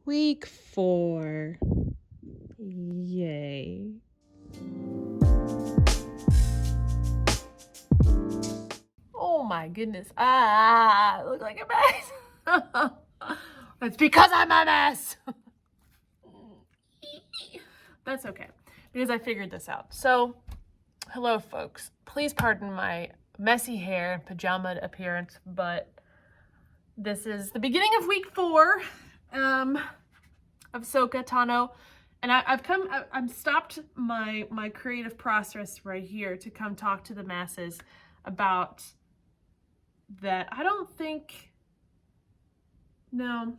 Week 4. Yay. Oh my goodness. I look like a mess. That's because I'm a mess. That's okay, because I figured this out. So, hello folks. Please pardon my messy hair and pajama appearance, but this is the beginning of week 4 of Ahsoka Tano. And I've stopped my creative process right here to come talk to the masses about that. I don't think, no,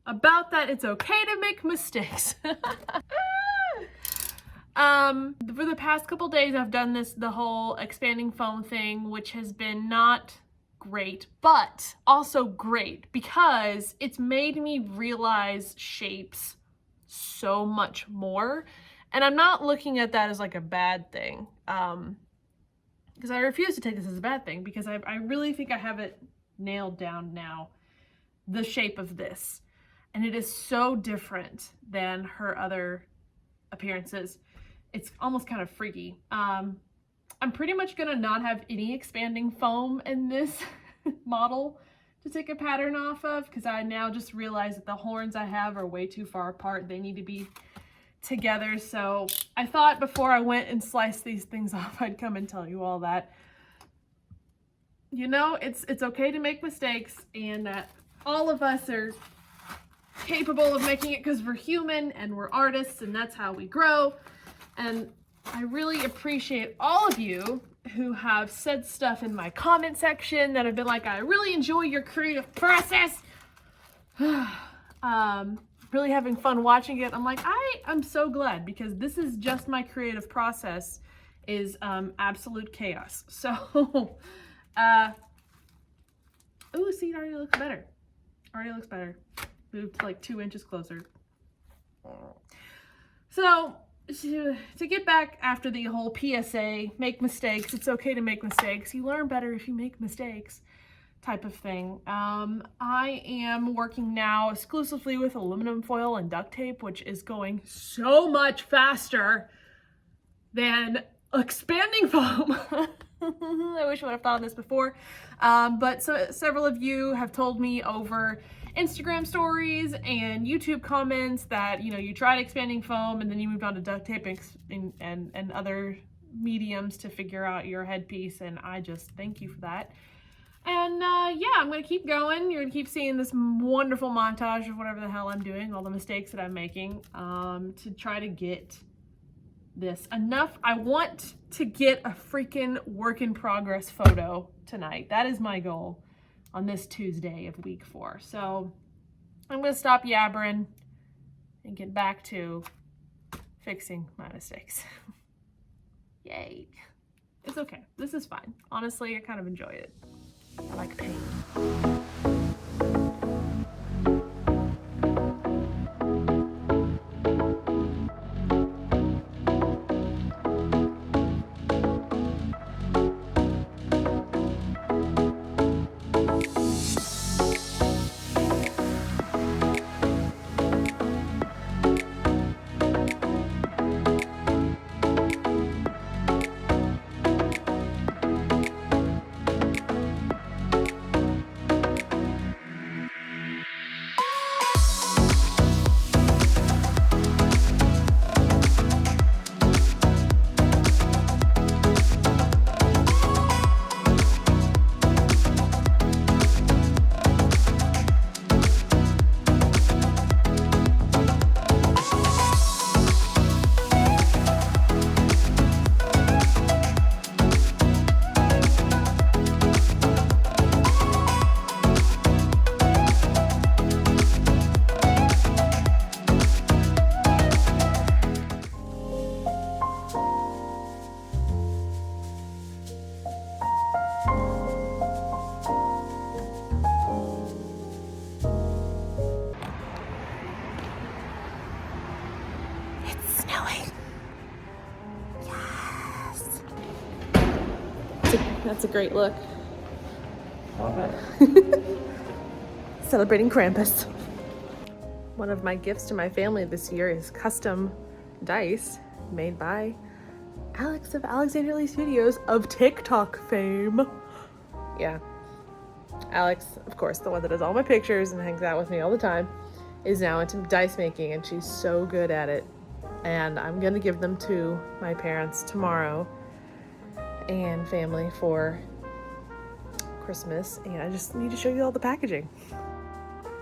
about that it's okay to make mistakes. For the past couple days, I've done the whole expanding foam thing, which has been not great, but also great because it's made me realize shapes so much more. And I'm not looking at that as like a bad thing, because I refuse to take this as a bad thing, because I really think I have it nailed down now, the shape of this. And it is so different than her other appearances. It's almost kind of freaky. I'm pretty much gonna not have any expanding foam in this model to take a pattern off of, because I now just realize that the horns I have are way too far apart. They need to be together. So I thought before I went and sliced these things off, I'd come and tell you all that. You know, it's okay to make mistakes, and that all of us are capable of making it because we're human and we're artists, and that's how we grow. And I really appreciate all of you who have said stuff in my comment section that have been like, I really enjoy your creative process. Really having fun watching it. I'm like, I'm so glad, because this is just my creative process is absolute chaos. So, ooh, see, it already looks better. Already looks better. Moved like 2 inches closer. So, to get back after the whole PSA, make mistakes, it's okay to make mistakes, you learn better if you make mistakes type of thing. I am working now exclusively with aluminum foil and duct tape, which is going so much faster than expanding foam. I wish I would have thought of this before. But several of you have told me over Instagram stories and YouTube comments that, you know, you tried expanding foam and then you moved on to duct tape and other mediums to figure out your headpiece, and I just thank you for that. And yeah, I'm gonna keep going. You're gonna keep seeing this wonderful montage of whatever the hell I'm doing, all the mistakes that I'm making, to try to get this enough. I want to get a freaking work in progress photo tonight. That is my goal on this Tuesday of week 4. So I'm gonna stop yabbering and get back to fixing my mistakes. Yay. It's okay. This is fine. Honestly, I kind of enjoy it. I like pain. That's a great look. Celebrating Krampus. One of my gifts to my family this year is custom dice made by Alex of Alexander Lee Studios of TikTok fame. Yeah. Alex, of course, the one that does all my pictures and hangs out with me all the time, is now into dice making, and she's so good at it. And I'm gonna give them to my parents tomorrow and family for Christmas, and I just need to show you all the packaging.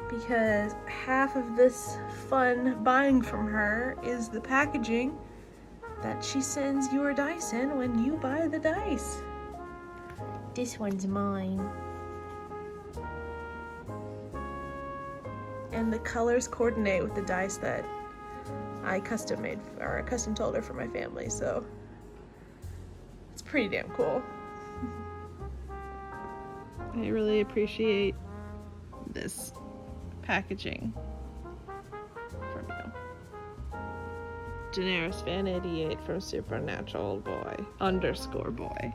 Because half of this fun buying from her is the packaging that she sends your dice in when you buy the dice. This one's mine. And the colors coordinate with the dice that I custom made, or custom told her for my family, so it's pretty damn cool. I really appreciate this packaging from you. Daenerys Fan 88 from Supernatural Boy _boy.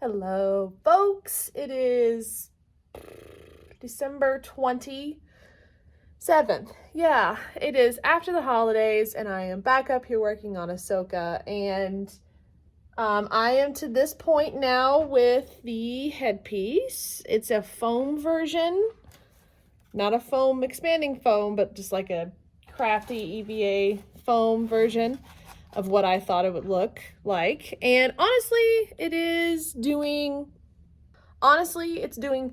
Hello, folks. It is December 27th. Yeah, it is after the holidays, and I am back up here working on Ahsoka, and I am to this point now with the headpiece. It's a foam version, not a foam expanding foam, but just like a crafty EVA foam version of what I thought it would look like. And honestly, it's doing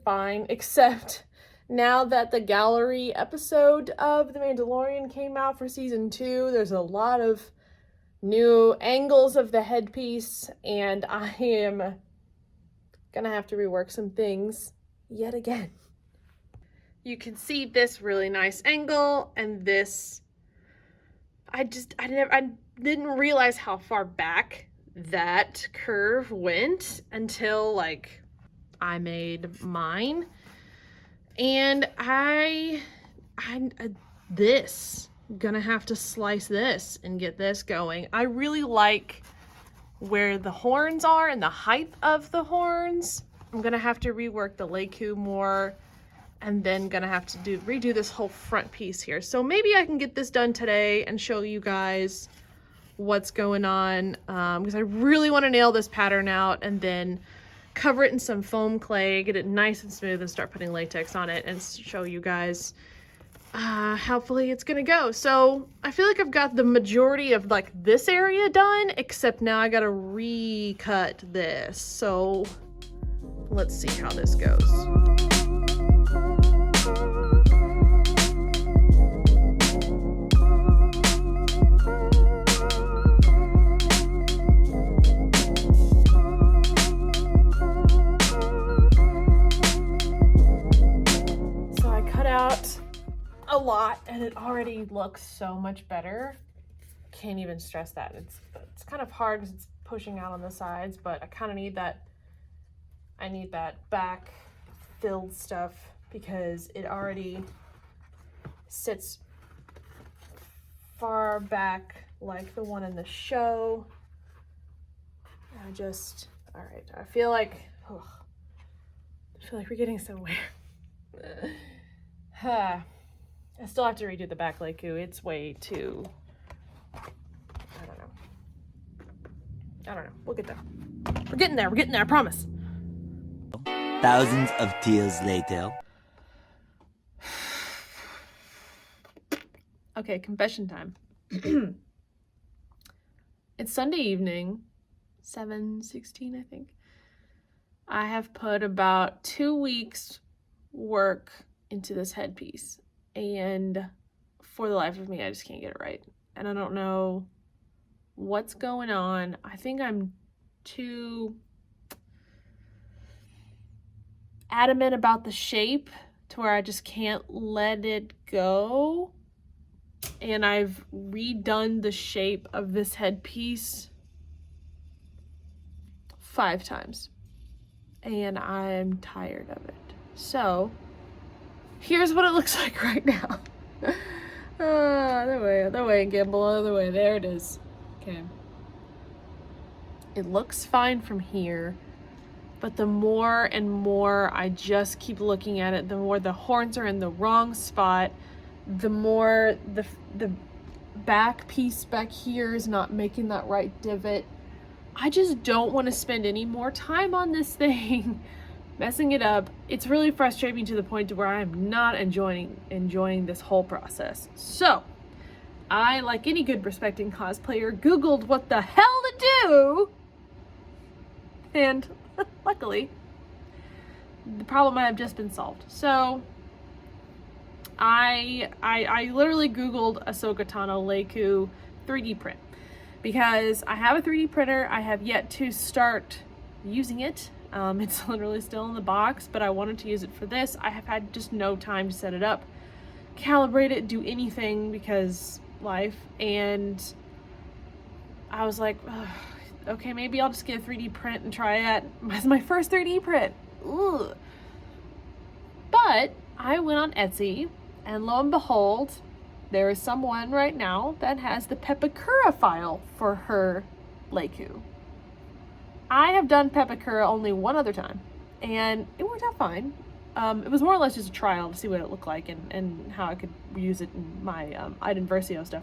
fine, except now that the gallery episode of The Mandalorian came out for season 2, there's a lot of new angles of the headpiece, and I am gonna have to rework some things yet again. You can see this really nice angle, and this, I didn't realize how far back that curve went until like I made mine. And gonna have to slice this and get this going. I really like where the horns are and the height of the horns. I'm gonna have to rework the Leiku more, and then gonna have to redo this whole front piece here. So maybe I can get this done today and show you guys what's going on, because I really want to nail this pattern out and then cover it in some foam clay, get it nice and smooth, and start putting latex on it and show you guys hopefully it's gonna go. So I feel like I've got the majority of like this area done, except now I gotta recut this. So let's see how this goes. A lot, and it already looks so much better. Can't even stress that. It's kind of hard because it's pushing out on the sides, but I kind of need that. I need that back filled stuff because it already sits far back like the one in the show. All right, I feel like we're getting somewhere. I still have to redo the back Leiku. It's way too, I don't know. We'll get there. We're getting there, I promise. Thousands of tears later. Okay, confession time. It's Sunday evening, 7:16, I think. I have put about 2 weeks work into this headpiece, and for the life of me I just can't get it right, and I don't know what's going on. I think I'm too adamant about the shape to where I just can't let it go, and I've redone the shape of this headpiece 5 times and I'm tired of it. So here's what it looks like right now. Other way, Gamble, other way. There it is. Okay. It looks fine from here, but the more and more I just keep looking at it, the more the horns are in the wrong spot, the more the back piece back here is not making that right divot. I just don't want to spend any more time on this thing. Messing it up. It's really frustrating to the point to where I'm not enjoying this whole process. So I, like any good respecting cosplayer, Googled what the hell to do, and luckily the problem might have just been solved. So I literally Googled Ahsoka Tano Leiku 3D print because I have a 3D printer. I have yet to start using it. It's literally still in the box, but I wanted to use it for this. I have had just no time to set it up, calibrate it, do anything because life. And I was like, okay, maybe I'll just get a 3D print and try it. It's my first 3D print. Ugh. But I went on Etsy, and lo and behold, there is someone right now that has the Pepakura file for her Leiku. I have done Pepakura only one other time, and it worked out fine. It was more or less just a trial to see what it looked like and how I could use it in my Item Versio stuff.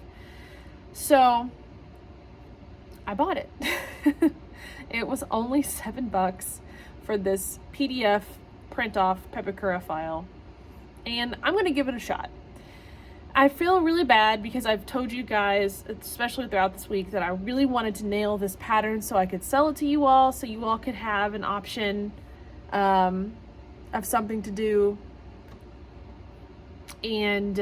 So I bought it. It was only $7 for this PDF print-off Pepakura file, and I'm going to give it a shot. I feel really bad because I've told you guys, especially throughout this week, that I really wanted to nail this pattern so I could sell it to you all, so you all could have an option of something to do. And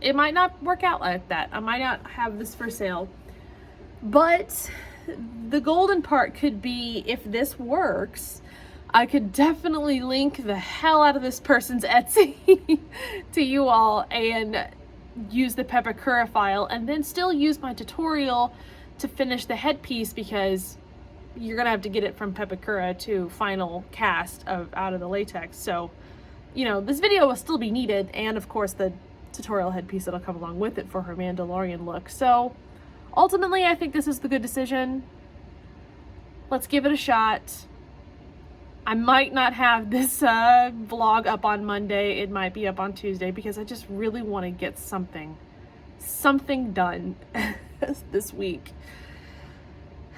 it might not work out like that. I might not have this for sale. But the golden part could be, if this works, I could definitely link the hell out of this person's Etsy to you all and use the Pepakura file, and then still use my tutorial to finish the headpiece, because you're gonna have to get it from Pepakura to final cast out of the latex. So, you know, this video will still be needed, and of course the tutorial headpiece that'll come along with it for her Mandalorian look. So ultimately, I think this is the good decision. let's give it a shot. I might not have this vlog up on Monday. It might be up on Tuesday because I just really want to get something done this week.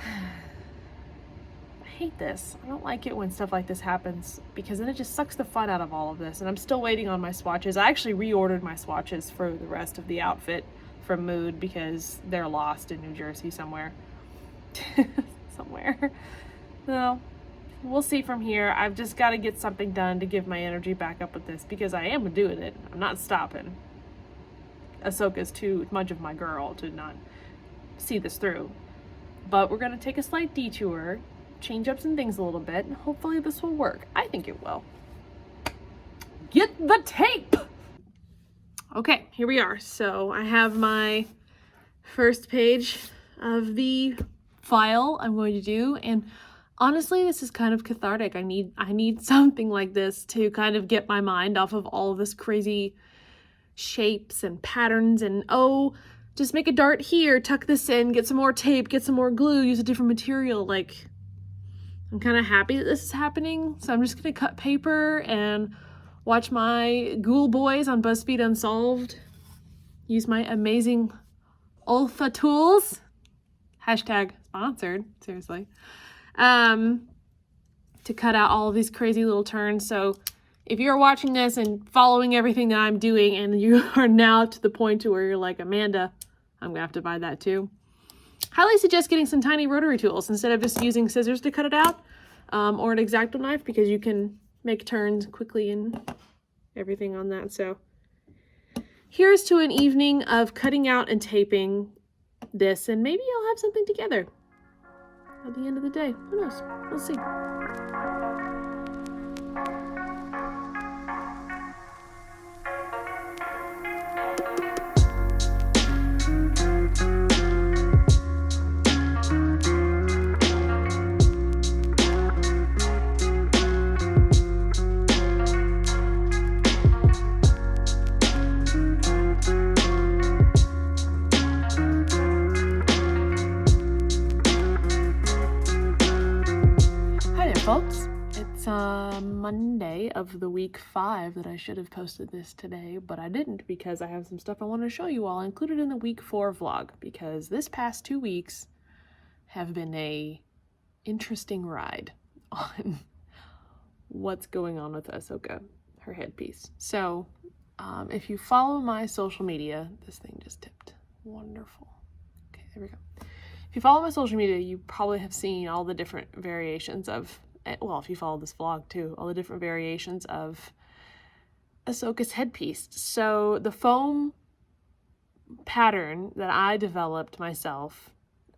I hate this. I don't like it when stuff like this happens because then it just sucks the fun out of all of this. And I'm still waiting on my swatches. I actually reordered my swatches for the rest of the outfit from Mood because they're lost in New Jersey somewhere. Somewhere. No. We'll see from here. I've just got to get something done to give my energy back up with this because I am doing it. I'm not stopping. Ahsoka's too much of my girl to not see this through. But we're going to take a slight detour, change up some things a little bit, and hopefully this will work. I think it will. Get the tape! Okay, here we are. So I have my first page of the file I'm going to do, and honestly, this is kind of cathartic. I need something like this to kind of get my mind off of all of this crazy shapes and patterns and, oh, just make a dart here, tuck this in, get some more tape, get some more glue, use a different material. Like, I'm kind of happy that this is happening. So I'm just going to cut paper and watch my Ghoul Boys on BuzzFeed Unsolved. Use my amazing Olfa tools. Hashtag sponsored, seriously. To cut out all of these crazy little turns. So if you're watching this and following everything that I'm doing and you are now to the point to where you're like, Amanda, I'm gonna have to buy that too. Highly suggest getting some tiny rotary tools instead of just using scissors to cut it out, or an X-Acto knife, because you can make turns quickly and everything on that. So here's to an evening of cutting out and taping this, and maybe I'll have something together at the end of the day. Who knows? We'll see. Folks, it's Monday of the week 5 that I should have posted this today, but I didn't because I have some stuff I want to show you all included in the week 4 vlog, because this past 2 weeks have been a interesting ride on what's going on with Ahsoka, her headpiece. So if you follow my social media, this thing just tipped. Wonderful. Okay, there we go. If you follow my social media, you probably have seen all the different variations of, well, if you follow this vlog too, all the different variations of Ahsoka's headpiece. So the foam pattern that I developed myself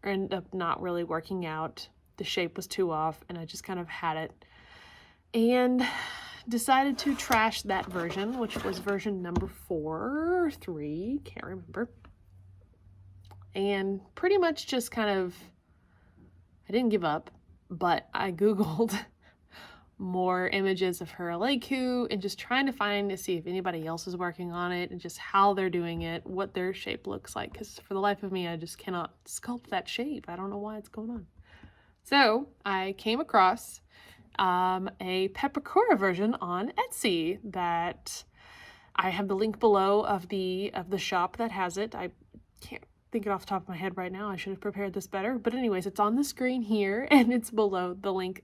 ended up not really working out. The shape was too off, and I just kind of had it and decided to trash that version, which was version number 4 or 3, can't remember. And pretty much just kind of, I didn't give up, but I Googled more images of her Aleku and just trying to see if anybody else is working on it and just how they're doing it, what their shape looks like. Because for the life of me, I just cannot sculpt that shape. I don't know why it's going on. So I came across a Peppercorn version on Etsy that I have the link below of the shop that has it. I can't think it off the top of my head right now. I should have prepared this better. But anyways, it's on the screen here and it's below the link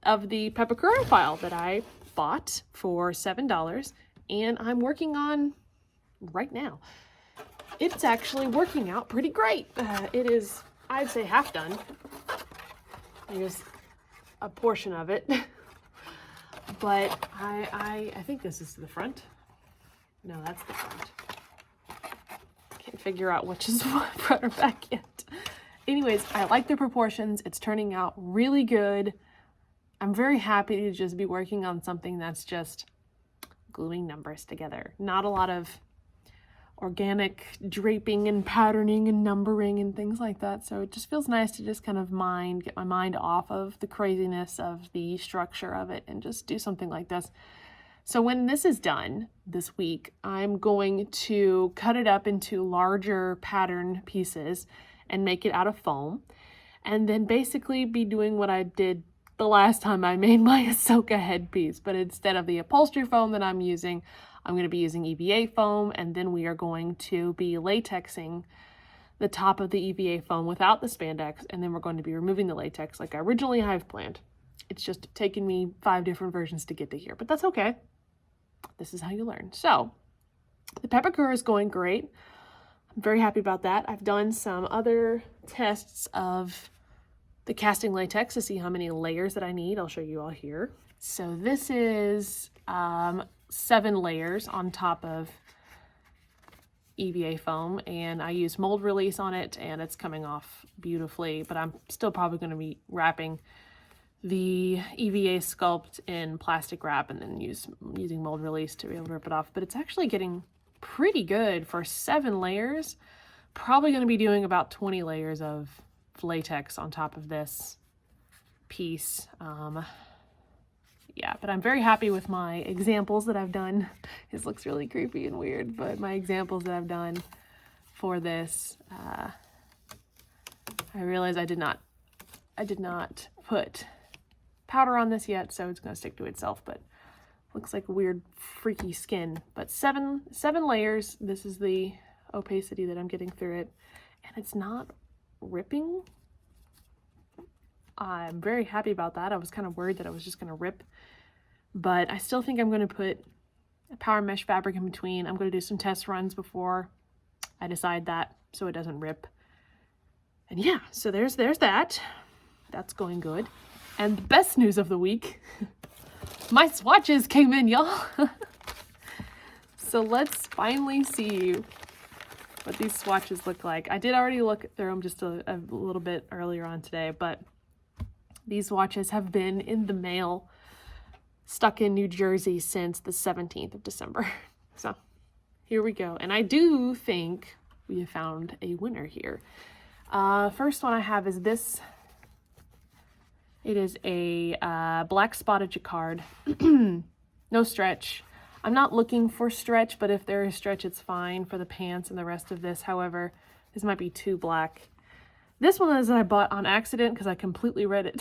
of the Peppercorn file that I bought for $7 and I'm working on right now. It's actually working out pretty great. It is, I'd say, half done. Here's a portion of it. But I think this is the front. No, that's the front. Can't figure out which is front or back yet. Anyways, I like the proportions. It's turning out really good. I'm very happy to just be working on something that's just gluing numbers together. Not a lot of organic draping and patterning and numbering and things like that. So it just feels nice to just kind of get my mind off of the craziness of the structure of it and just do something like this. So when this is done this week, I'm going to cut it up into larger pattern pieces and make it out of foam. and then basically be doing what I did the last time I made my Ahsoka headpiece, but instead of the upholstery foam that I'm using, I'm going to be using EVA foam, and then we are going to be latexing the top of the EVA foam without the spandex, and then we're going to be removing the latex like I originally have planned. It's just taken me 5 different versions to get to here, but that's okay. This is how you learn. So the peppercorn is going great. I'm very happy about that. I've done some other tests of the casting latex to see how many layers that I need. I'll show you all here. So this is 7 layers on top of EVA foam, and I use mold release on it, and it's coming off beautifully, but I'm still probably going to be wrapping the EVA sculpt in plastic wrap and then using mold release to be able to rip it off. But it's actually getting pretty good for 7 layers. Probably going to be doing about 20 layers of latex on top of this piece. Yeah, but I'm very happy with my examples that I've done. This looks really creepy and weird, but my examples that I've done for this, I realized I did not put powder on this yet, so it's going to stick to itself, but looks like a weird freaky skin. But seven layers. This is the opacity that I'm getting through it, and it's not ripping. I'm very happy about that. I was kind of worried that I was just going to rip, but I still think I'm going to put a power mesh fabric in between. I'm going to do some test runs before I decide that, so it doesn't rip. And yeah, so there's that. That's going good. And the best news of the week, my swatches came in, y'all. So let's finally see what these swatches look like. I did already look through them just a little bit earlier on today, but these swatches have been in the mail, stuck in New Jersey since the 17th of December. So here we go. And I do think we have found a winner here. First one I have is this. It is a black spotted jacquard. No stretch. I'm not looking for stretch, but if there is stretch, it's fine for the pants and the rest of this. However, this might be too black. This one is I bought on accident because I completely read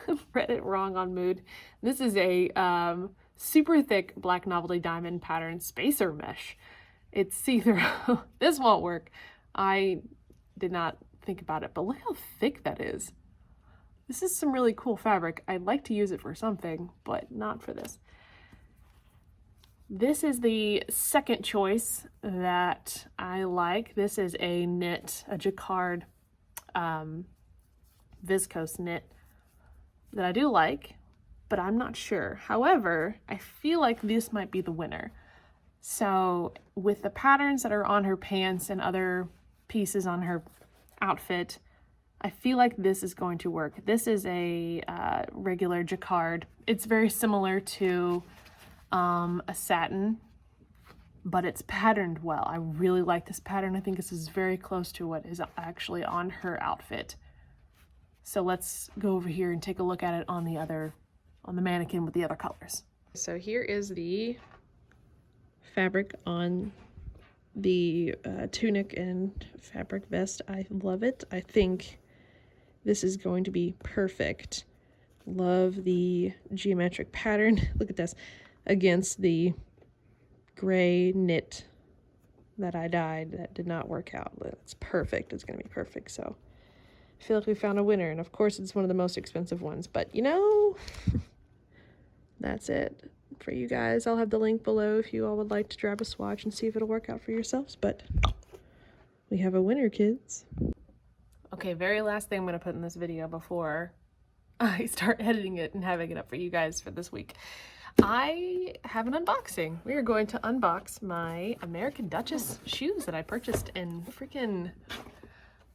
it wrong on Mood. This is a super thick black Novelty diamond pattern spacer mesh. It's see-through. This won't work. I did not think about it, but look how thick that is. This is some really cool fabric. I'd like to use it for something, but not for this. This is the second choice that I like. This is a knit, a jacquard viscose knit that I do like, but I'm not sure. However, I feel like this might be the winner. So with the patterns that are on her pants and other pieces on her outfit, I feel like this is going to work. This is a regular jacquard. It's very similar to a satin, but it's patterned well. I really like this pattern. I think this is very close to what is actually on her outfit. So let's go over here and take a look at it on the mannequin with the other colors. So here is the fabric on the tunic and fabric vest. I love it. I think this is going to be perfect. Love the geometric pattern. Look at this against the gray knit that I dyed that did not work out. It's perfect. It's going to be perfect. So I feel like we found a winner. And of course, it's one of the most expensive ones. But you know, that's it for you guys. I'll have the link below if you all would like to grab a swatch and see if it'll work out for yourselves. But we have a winner, kids. Okay, very last thing I'm going to put in this video before I start editing it and having it up for you guys for this week. I have an unboxing. We are going to unbox my American Duchess shoes that I purchased in freaking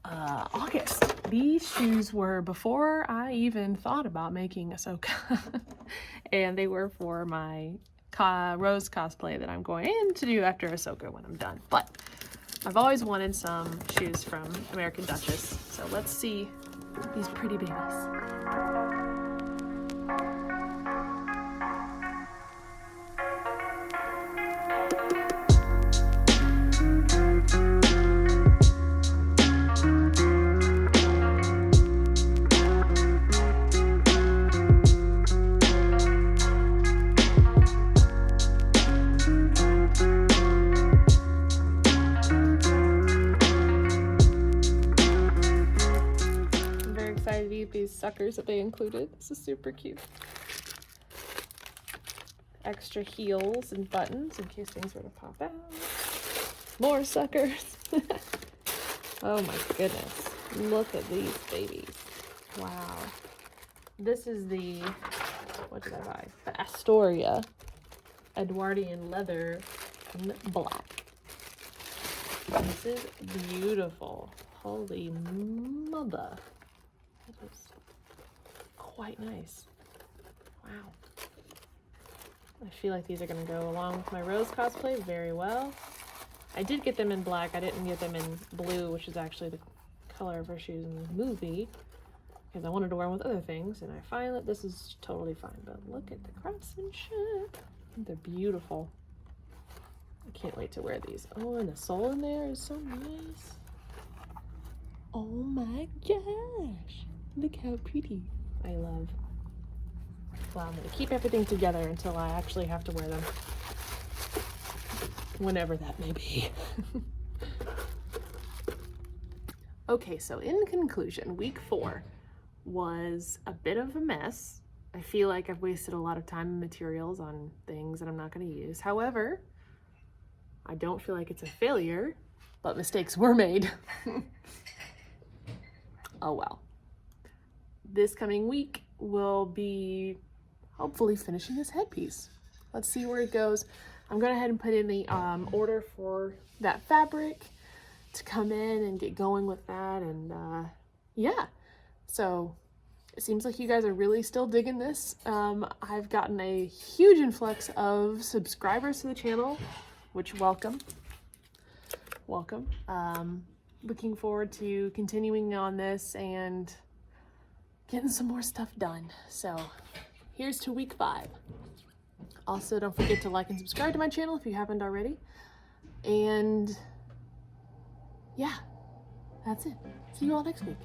August. These shoes were before I even thought about making Ahsoka. And they were for my Rose cosplay that I'm going to do after Ahsoka when I'm done. But I've always wanted some shoes from American Duchess. So let's see these pretty babies. these suckers that they included. This is super cute. Extra heels and buttons in case things were to pop out. More suckers. Oh my goodness. Look at these babies. Wow. This is the, what did I buy? The Astoria Edwardian leather in black. This is beautiful. Holy mother. That is quite nice. Wow. I feel like these are going to go along with my Rose cosplay very well. I did get them in black. I didn't get them in blue, which is actually the color of her shoes in the movie, because I wanted to wear them with other things, and I find that this is totally fine. But look at the craftsmanship. They're beautiful. I can't wait to wear these. Oh, and the sole in there is so nice. Oh my gosh. Look how pretty. I love. Well, I'm going to keep everything together until I actually have to wear them. Whenever that may be. Okay, so in conclusion, week 4 was a bit of a mess. I feel like I've wasted a lot of time and materials on things that I'm not going to use. However, I don't feel like it's a failure, but mistakes were made. Oh well. This coming week will be hopefully finishing this headpiece. Let's see where it goes. I'm going to go ahead and put in the order for that fabric to come in and get going with that. And yeah, so it seems like you guys are really still digging this. I've gotten a huge influx of subscribers to the channel, which welcome. Looking forward to continuing on this and getting some more stuff done. So here's to week 5. Also, don't forget to like and subscribe to my channel if you haven't already. And yeah, that's it. See you all next week.